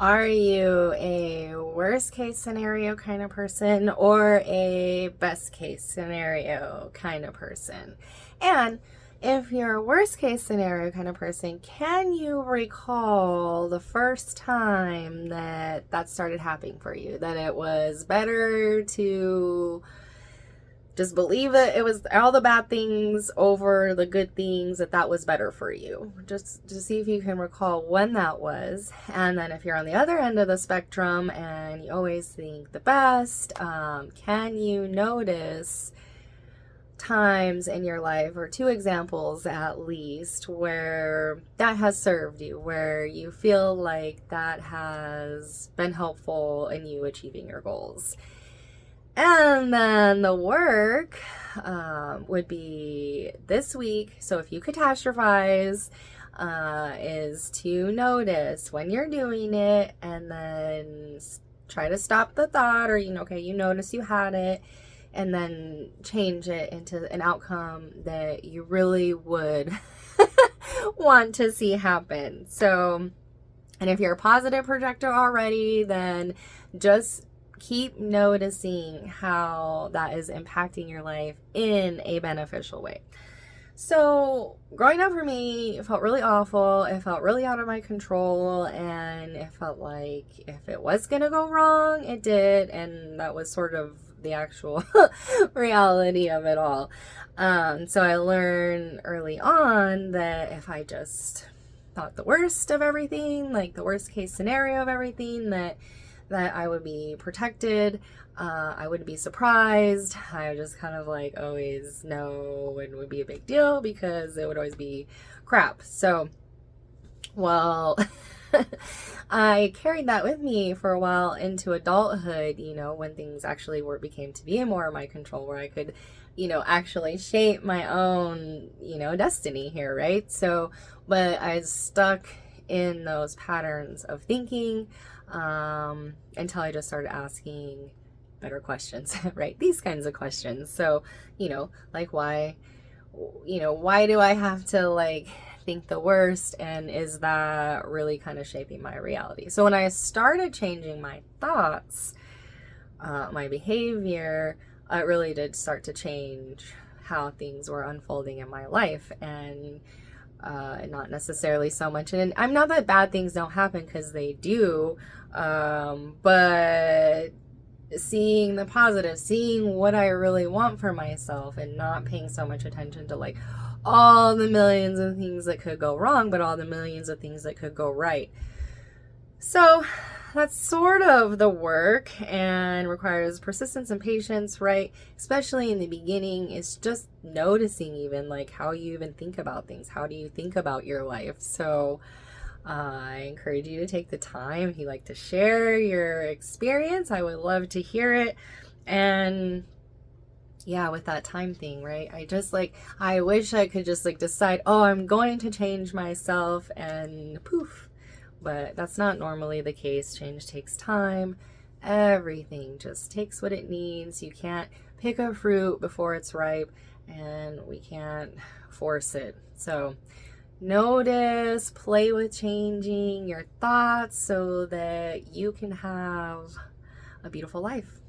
Are you a worst case scenario kind of person or a best case scenario kind of person? And if you're a worst case scenario kind of person, can you recall the first time that started happening for you? That it was better to just believe it was all the bad things over the good things, that was better for you. Just to see if you can recall when that was. And then if you're on the other end of the spectrum and you always think the best, can you notice times in your life, or two examples at least, where that has served you, where you feel like that has been helpful in you achieving your goals? And then the work would be this week. So if you catastrophize, is to notice when you're doing it and then try to stop the thought, or, okay, you notice you had it, and then change it into an outcome that you really would want to see happen. So, and if you're a positive projector already, then just keep noticing how that is impacting your life in a beneficial way. So growing up for me, it felt really awful. It felt really out of my control, and it felt like if it was going to go wrong, it did. And that was sort of the actual reality of it all. So I learned early on that if I just thought the worst of everything, like the worst case scenario of everything, that I would be protected, I wouldn't be surprised, I would just kind of like always know it would be a big deal because it would always be crap. So, well, I carried that with me for a while into adulthood, when things actually became to be more of my control, where I could, actually shape my own, destiny here, right? So, but I was stuck in those patterns of thinking, until I just started asking better questions, right? These kinds of questions. So, like why do I have to like think the worst, and is that really kind of shaping my reality? So when I started changing my thoughts, my behavior, it really did start to change how things were unfolding in my life. And not necessarily so much, and I'm not that bad things don't happen, because they do, but seeing the positive, seeing what I really want for myself, and not paying so much attention to like all the millions of things that could go wrong, but all the millions of things that could go right. So that's sort of the work, and requires persistence and patience, right? Especially in the beginning. It's just noticing even like how you even think about things. How do you think about your life? So I encourage you to take the time. If you'd like to share your experience, I would love to hear it. And yeah, with that time thing, right? I wish I could just like decide, oh, I'm going to change myself, and poof. But that's not normally the case. Change takes time. Everything just takes what it needs. You can't pick a fruit before it's ripe, and we can't force it. So notice, play with changing your thoughts so that you can have a beautiful life.